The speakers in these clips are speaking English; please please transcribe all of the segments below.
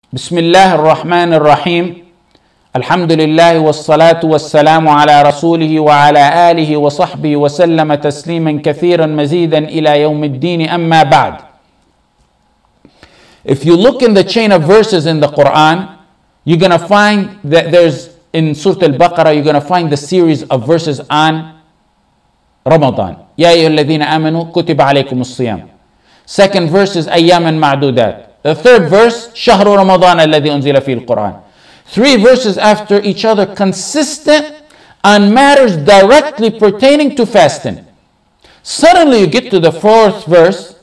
بسم الله الرحمن الرحيم الحمد لله والصلاة والسلام على رسوله وعلى آله وصحبه وسلم تسليما كثيرا مزيدا إلى يوم الدين أما بعد. If you look in the chain of verses in the Quran, you're going to find that there's in Surah Al-Baqarah, you're going to find the series of verses on Ramadan. يا أيها الذين آمنوا كتب عليكم الصيام. Second verse is أياما معدودات. The third verse, شهر رمضان الذي أنزل فيه القرآن. 3 verses after each other, consistent on matters directly pertaining to fasting. Suddenly you get to the 4th verse,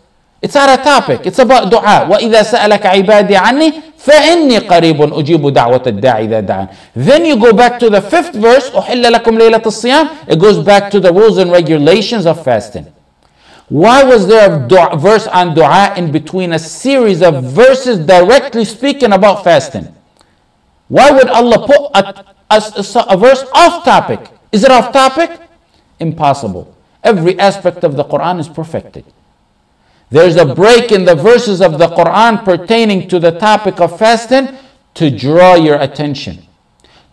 it's out of topic. It's about dua. وَإِذَا سَأَلَكَ عِبَادِي عَنِّي فَإِنِّي قَرِيبٌ أُجِيبُ دَعْوَةَ الدَّاعِ إِذَا دَعَانِ. Then you go back to the 5th verse, أُحِلَّ لَكُمْ لَيْلَةَ الصِّيَامِ. It goes back to the rules and regulations of fasting. Why was there a verse on dua in between a series of verses directly speaking about fasting? Why would Allah put a verse off topic? Is it off topic? Impossible. Every aspect of the Quran is perfected. There's a break in the verses of the Quran pertaining to the topic of fasting to draw your attention.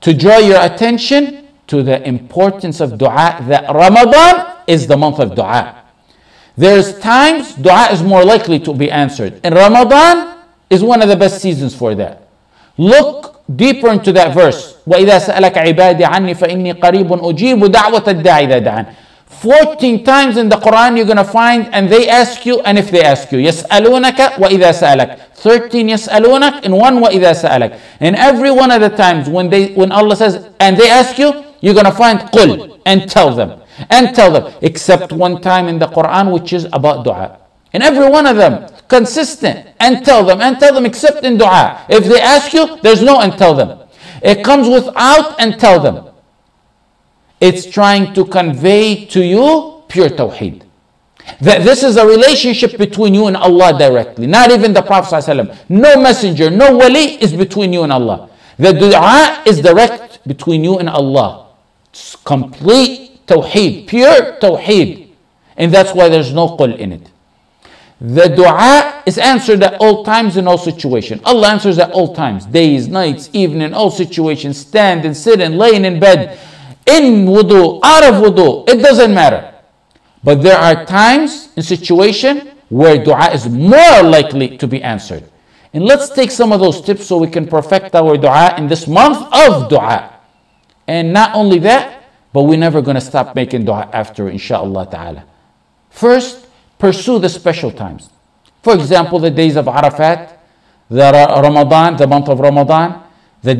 To draw your attention to the importance of dua, that Ramadan is the month of dua. There's times dua is more likely to be answered. And Ramadan is one of the best seasons for that. Look deeper into that verse. وَإِذَا سَأَلَكَ عِبَادِي عَنِّي فَإِنِّي قَرِيبٌ أُجِيبُ دَعْوَةَ الدَّاعِ إِذَا دَعَانِ. 14 times in the Quran you're going to find, and they ask you, and if they ask you. يَسْأَلُونَكَ وَإِذَا سَأَلَكَ. 13 يَسْأَلُونَكَ and 1 وَإِذَا سَأَلَكَ. And every one of the times when Allah says, and they ask you, you're going to find قُل, and tell them. And tell them, except one time in the Quran which is about dua. And every one of them, consistent, and tell them, except in dua. If they ask you, there's no and tell them. It comes without and tell them. It's trying to convey to you pure tawheed. That this is a relationship between you and Allah directly. Not even the Prophet ﷺ. No messenger, no wali is between you and Allah. The dua is direct between you and Allah. It's complete tawheed, pure tawheed. And that's why there's no qul in it. The dua is answered at all times in all situations. Allah answers at all times. Days, nights, evening, all situations. Stand and sit and laying in bed. In wudu, out of wudu. It doesn't matter. But there are times in situation where dua is more likely to be answered. And let's take some of those tips so we can perfect our dua in this month of dua. And not only that, but we're never going to stop making dua after, inshaAllah ta'ala. First, pursue the special times. For example, the days of Arafat, the Ramadan, the month of Ramadan, the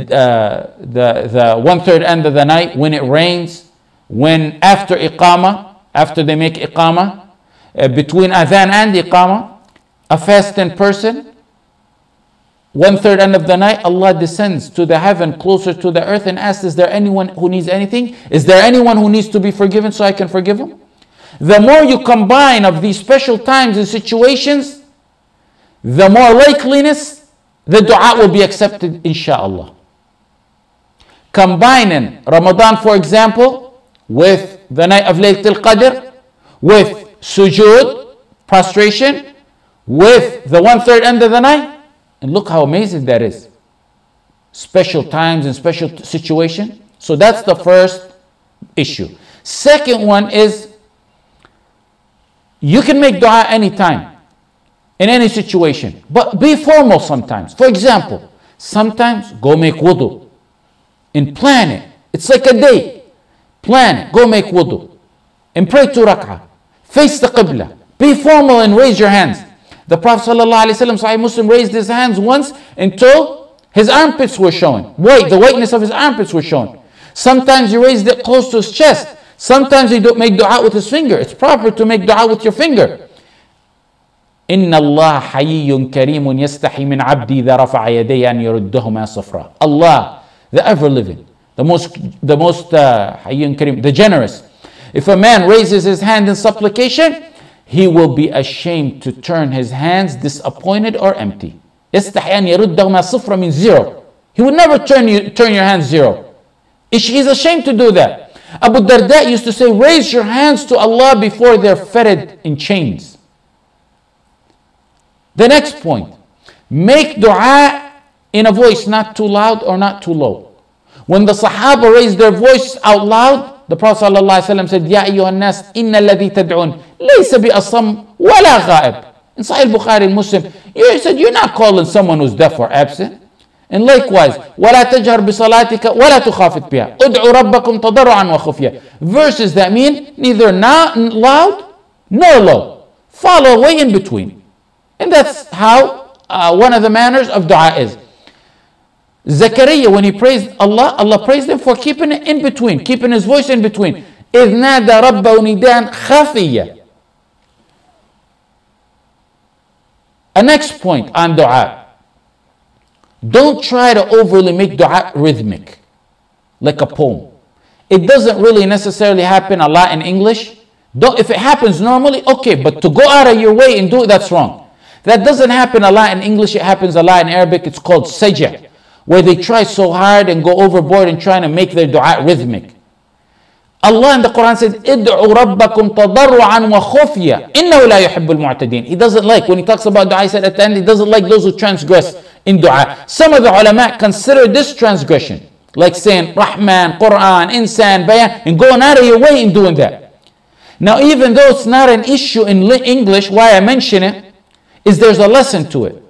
1/3 end of the night, when it rains, when after Iqamah, after they make Iqamah, between Adhan and Iqamah, a fasting person, 1/3 end of the night, Allah descends to the heaven closer to the earth and asks, is there anyone who needs anything? Is there anyone who needs to be forgiven so I can forgive him? The more you combine of these special times and situations, the more likeliness the dua will be accepted, insha'Allah. Combining Ramadan, for example, with the night of Laylatul Qadr, with sujood, prostration, with the 1/3 end of the night, and look how amazing that is. Special times and special situation. So that's the first issue. Second one is, you can make dua anytime, in any situation, but be formal sometimes. For example, sometimes go make wudu and plan it. It's like a day. Plan it. Go make wudu and pray 2 rak'ah. Face the qibla. Be formal and raise your hands. The Prophet ﷺ, Sahih Muslim, raised his hands once until his armpits were showing. The whiteness of his armpits were showing. Sometimes he raised it close to his chest. Sometimes he don't make dua with his finger. It's proper to make dua with your finger. إن الله حيي كريم يستحي من عبدي إذا رفع يديه أن يردهما صفرا. Allah, the ever living, the most حيي كريم, the generous. If a man raises his hand in supplication, he will be ashamed to turn his hands disappointed or empty. يستحي أن يردهما صفرا means zero. He would never turn your hands zero. He's ashamed to do that. Abu Darda used to say, raise your hands to Allah before they're fettered in chains. The next point, make dua in a voice not too loud or not too low. When the Sahaba raised their voice out loud, the Prophet ﷺ said, Ya ayyuhan nas, inna alladhi tad'un, laysa bi asam wala ghaib. In Sahih Bukhari and Muslim, he said, you're not calling someone who's deaf or absent. And likewise, وَلَا تَجْهَرْ بِصَلَاتِكَ وَلَا تُخَافِتْ بِهَا أُدْعُوا رَبَّكُمْ تَضَرُّعًا وَخُفْيًا. Verses that mean neither not loud nor low. Follow way in between. And that's how one of the manners of dua is. Zakaria, when he praised Allah, Allah praised him for keeping it in between, keeping his voice in between. إِذْ نَادَى رَبَّهُ نِدَاءً خَفِيًّا. A next point on dua. Don't try to overly make dua rhythmic, like a poem. It doesn't really necessarily happen a lot in English. If it happens normally, okay, but to go out of your way and do it, that's wrong. That doesn't happen a lot in English, it happens a lot in Arabic. It's called saj'a, where they try so hard and go overboard in trying to make their dua rhythmic. Allah in the Quran says, "Id'u rabbakum tadarru'an wa khufya, innahu la yuhibbul mu'tadin." He doesn't like, when he talks about dua, he said at the end, he doesn't like those who transgress in dua. Some of the ulama consider this transgression, like saying Rahman, Quran, Insan, Bayan, and going out of your way in doing that. Now, even though it's not an issue in English, why I mention it is there's a lesson to it.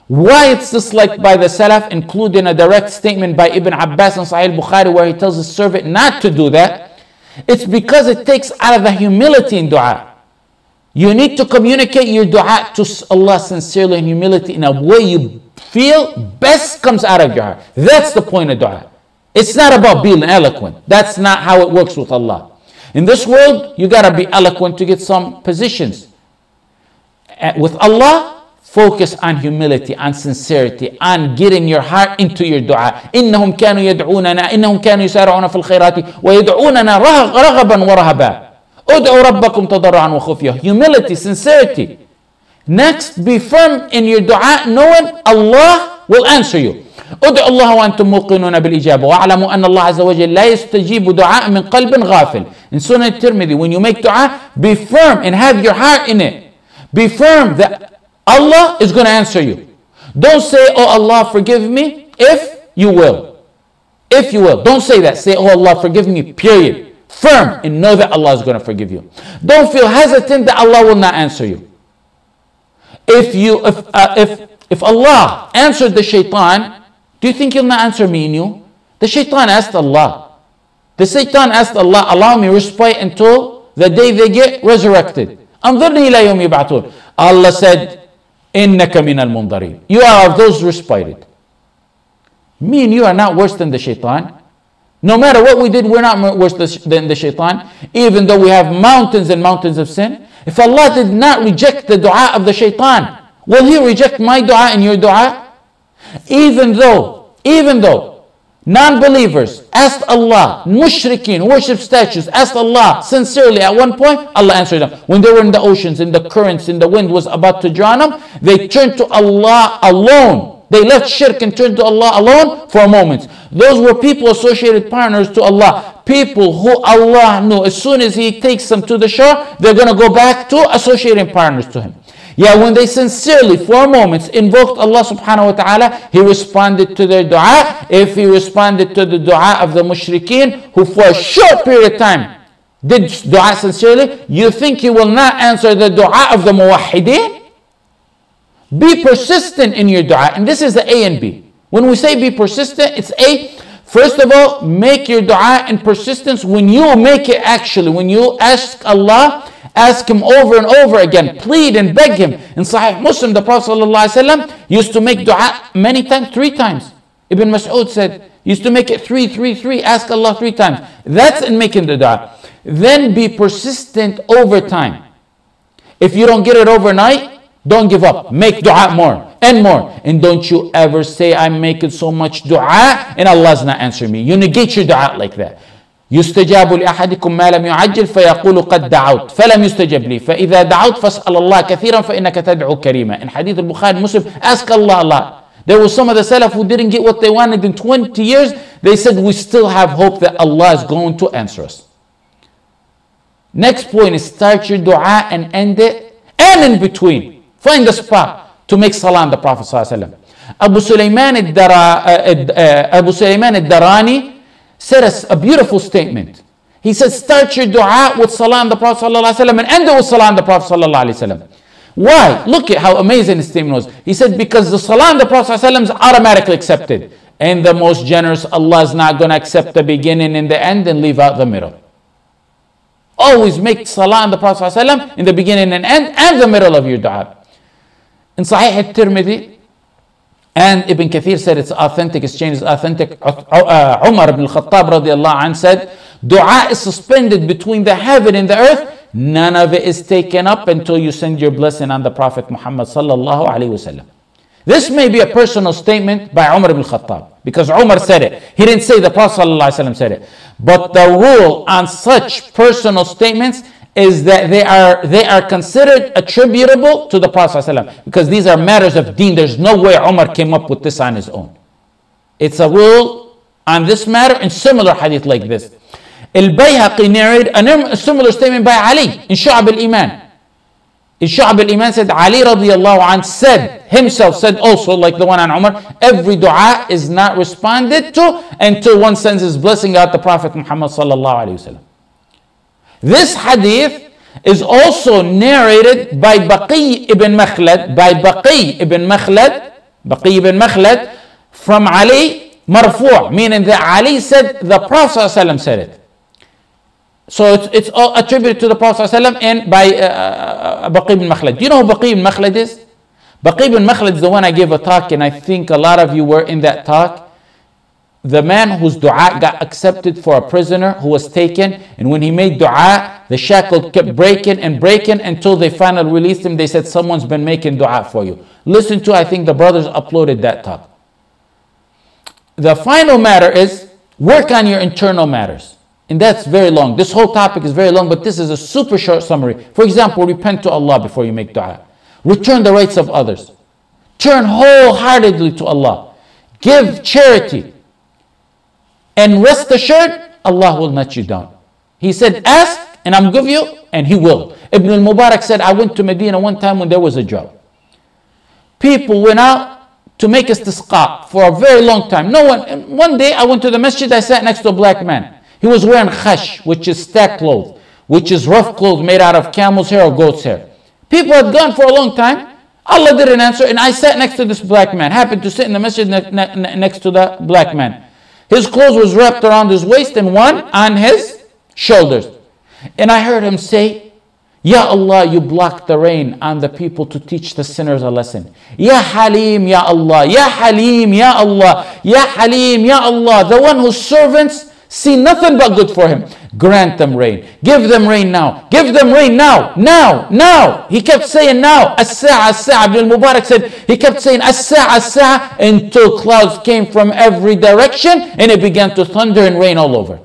Why it's disliked by the Salaf, including a direct statement by Ibn Abbas in Sahih Bukhari where he tells his servant not to do that. It's because it takes out of the humility in dua. You need to communicate your dua to Allah sincerely in humility in a way you feel best comes out of your heart. That's the point of dua. It's not about being eloquent. That's not how it works with Allah. In this world, you got to be eloquent to get some positions. With Allah, focus on humility, on sincerity, on getting your heart into your dua. إِنَّهُمْ كَانُوا يَدْعُونَنَا إِنَّهُمْ كَانُوا يُسَارِعُونَ فِي الْخَيْرَاتِ وَيَدْعُونَنَا رَغَبًا وَرَهَبًا أُدْعُوا رَبَّكُمْ تَضَرُّعًا وَخُفْيًا. Humility, sincerity. Next, be firm in your dua, knowing Allah will answer you. ادعوا الله وأنتم موقنون بالإجابة واعلموا أن الله عز وجل لا يستجيب دعاء من قلب غافل. In Sunnah Tirmidhi, when you make dua, be firm and have your heart in it. Be firm that Allah is going to answer you. Don't say, oh Allah, forgive me, if you will. If you will. Don't say that. Say, oh Allah, forgive me, period. Firm and know that Allah is going to forgive you. Don't feel hesitant that Allah will not answer you. If Allah answered the shaitan, do you think he'll not answer me and you? The shaitan asked Allah. The shaitan asked Allah, allow me respite until the day they get resurrected. أنظرني إلى يوم يبعثون. Allah said, إنك من المنظرين. You are of those respited. Me and you are not worse than the shaitan. No matter what we did, we're not worse than the shaitan. Even though we have mountains and mountains of sin. If Allah did not reject the dua of the shaitan, will He reject my dua and your dua? Even though non-believers asked Allah, mushrikeen who worship statues, asked Allah sincerely at one point, Allah answered them. When they were in the oceans, in the currents, in the wind was about to drown them, they turned to Allah alone. They left shirk and turned to Allah alone for a moment. Those were people associated partners to Allah. People who Allah knew as soon as He takes them to the shore, they're going to go back to associating partners to Him. Yeah, when they sincerely, for moments, invoked Allah subhanahu wa ta'ala, He responded to their dua. If He responded to the dua of the mushrikeen, who for a short period of time did dua sincerely, you think He will not answer the dua of the muwahhideen? Be persistent in your dua. And this is the A and B. When we say be persistent, it's A. First of all, make your dua in persistence. When you make it actually, when you ask Allah, ask Him over and over again. Plead and beg Him. In Sahih Muslim, the Prophet ﷺ used to make dua many times, 3 times. Ibn Mas'ud said, used to make it 3. Ask Allah 3 times. That's in making the dua. Then be persistent over time. If you don't get it overnight, don't give up. Make dua more and more. And don't you ever say, I'm making so much dua and Allah's not answering me. You negate your dua like that. يستجاب لأحدكم ما لم يعجل فيقول قد دعوت فلم يستجب لي فإذا دعوت فاسأل الله كثيرا فإنك تدعو كريما. In Hadith al-Bukhari, Muslim, ask Allah a lot. There were some of the Salaf who didn't get what they wanted in 20 years. They said, we still have hope that Allah is going to answer us. Next point is start your dua and end it. And in between, find a spot to make salah on the Prophet ﷺ. Abu Sulaiman al-Darani said a beautiful statement. He said, start your dua with salah on the Prophet ﷺ and end it with salah on the Prophet ﷺ. Why? Look at how amazing his statement was. He said, because the salah on the Prophet ﷺ is automatically accepted. And the most generous Allah is not going to accept the beginning and the end and leave out the middle. Always make salah on the Prophet ﷺ in the beginning and end and the middle of your dua. In Sahih al-Tirmidhi, and Ibn Kathir said it's authentic, it's changed, it's authentic. Umar ibn al-Khattab radiallahu anh said, dua is suspended between the heaven and the earth. None of it is taken up until you send your blessing on the Prophet Muhammad sallallahu alaihi wasallam. This may be a personal statement by Umar ibn al-Khattab, because Umar said it. He didn't say the Prophet sallallahu alaihi wasallam said it. But the rule on such personal statements is that they are considered attributable to the Prophet ﷺ, because these are matters of deen. There's no way Umar came up with this on his own. It's a rule on this matter in similar hadith like this. Al-Bayhaqi narrated a similar statement by Ali in Shu'ab al-Iman. In Shu'ab al-Iman said, Ali radiallahu anh said also, like the one on Umar, every dua is not responded to until one sends his blessing out the Prophet Muhammad sallallahu alayhi wa sallam. This hadith is also narrated by Baqi ibn Makhlad, from Ali marfu', meaning that Ali said the Prophet ﷺ said it. So it's all attributed to the Prophet ﷺ and by Baqi ibn Makhlad. Do you know who Baqi ibn Makhlad is? Baqi ibn Makhlad is the one I gave a talk, and I think a lot of you were in that talk. The man whose dua got accepted for a prisoner who was taken, and when he made dua, the shackle kept breaking until they finally released him. They said, someone's been making dua for you. Listen to, I think the brothers uploaded that talk. The final matter is, work on your internal matters. And that's very long. This whole topic is very long, but this is a super short summary. For example, repent to Allah before you make dua. Return the rights of others. Turn wholeheartedly to Allah. Give charity. And rest assured, Allah will let you down. He said, ask and I'll give you, and He will. Ibn al-Mubarak said, I went to Medina one time when there was a drought. People went out to make istisqa for a very long time. No one. One day I went to the masjid, I sat next to a black man. He was wearing khash, which is stack clothes, which is rough clothes made out of camel's hair or goat's hair. People had gone for a long time. Allah didn't answer, and I sat next to this black man. Happened to sit in the masjid next to the black man. His clothes was wrapped around his waist and one on his shoulders. And I heard him say, Ya Allah, you blocked the rain on the people to teach the sinners a lesson. Ya Halim, Ya Allah, Ya Halim, Ya Allah, Ya Halim, Ya Allah, the one whose servants see nothing but good for him. Grant them rain. Give them rain now. Give them rain now. Now. Now. He kept saying now. As-sa'a, as-sa'a. Ibn al-Mubarak said, he kept saying as-sa'a, as-sa'a until clouds came from every direction and it began to thunder and rain all over.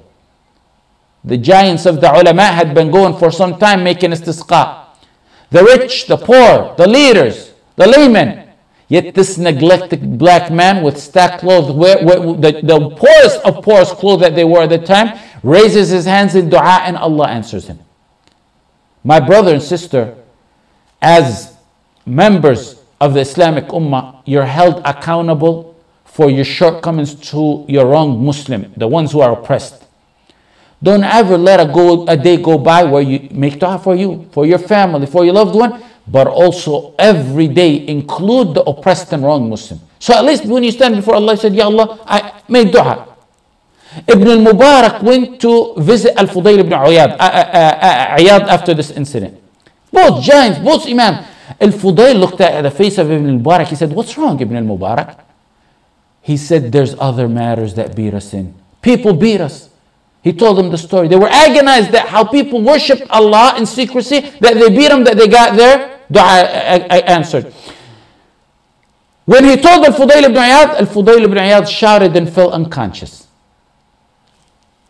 The giants of the ulama had been going for some time making istisqa. The rich, the poor, the leaders, the laymen. Yet this neglected black man with stacked clothes, the poorest of poorest clothes that they wore at the time, raises his hands in dua and Allah answers him. My brother and sister, as members of the Islamic Ummah, you're held accountable for your shortcomings to your wrong Muslim, the ones who are oppressed. Don't ever let a day go by where you make dua for you, for your family, for your loved one, but also every day include the oppressed and wrong Muslim. So at least when you stand before Allah, you said, Ya Allah, I made dua. Ibn al-Mubarak went to visit Al-Fudayl ibn Iyad after this incident. Both giants, both imams. Al-Fudayl looked at the face of Ibn al-Mubarak. He said, what's wrong, Ibn al-Mubarak? He said, there's other matters that beat us in. People beat us. He told them the story. They were agonized at how people worshipped Allah in secrecy, that they beat them, that they got their dua answered. When he told Al-Fudayl ibn Iyad shouted and fell unconscious.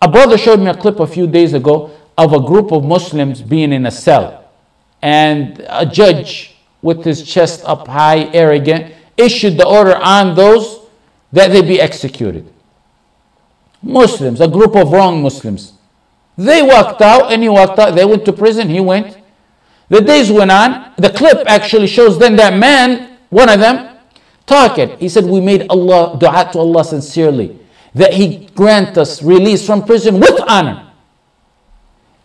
A brother showed me a clip a few days ago of a group of Muslims being in a cell. And a judge, with his chest up high, arrogant, issued the order on those that they be executed. Muslims, a group of wrong Muslims. They walked out and he walked out. They went to prison, he went. The days went on. The clip actually shows then that man, one of them, talking. He said, we made Allah, dua to Allah sincerely, that He grant us release from prison with honor.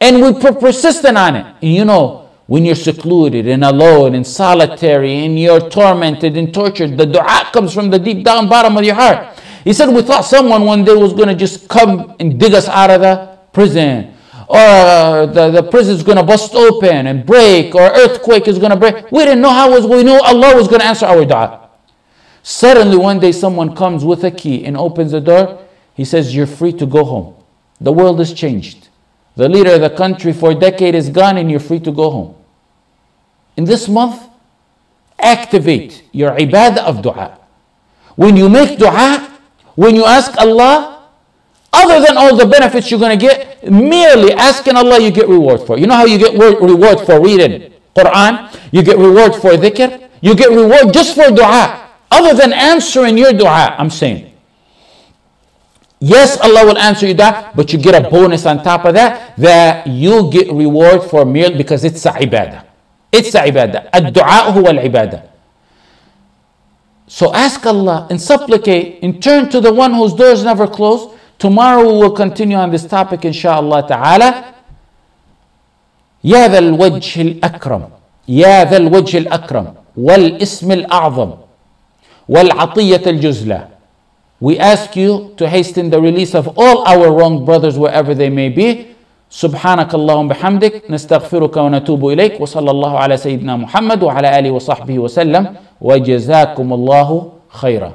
And we persistent on it. And you know, when you're secluded and alone and solitary and you're tormented and tortured, the dua comes from the deep down bottom of your heart. He said, we thought someone one day was going to just come and dig us out of the prison. Or the prison is going to bust open and break, or earthquake is going to break. We didn't know how it was. We knew Allah was going to answer our dua. Suddenly one day someone comes with a key and opens the door. He says, you're free to go home. The world has changed. The leader of the country for a decade is gone and you're free to go home. In this month, activate your ibadah of dua. When you make dua, when you ask Allah, other than all the benefits you're going to get, merely asking Allah, you get reward for. You know how you get reward for reading Quran? You get reward for dhikr. You get reward just for dua. Other than answering your dua, I'm saying. Yes, Allah will answer your dua, but you get a bonus on top of that, that you get reward for merely because it's a ibadah. It's a ibadah. Ad-du'a huwa al-ibadah. So ask Allah and supplicate and turn to the one whose doors never close. Tomorrow we will continue on this topic, inshaAllah ta'ala. Ya dha al-wajh al-akram. Ya dha al-wajh al-akram. Wal-ism al-a'zam. Wal-'atiyyat al-juzla. We ask you to hasten the release of all our wronged brothers wherever they may be. سبحانك اللهم بحمدك نستغفرك ونتوب إليك وصلى الله على سيدنا محمد وعلى آله وصحبه وسلم وجزاكم الله خيرا.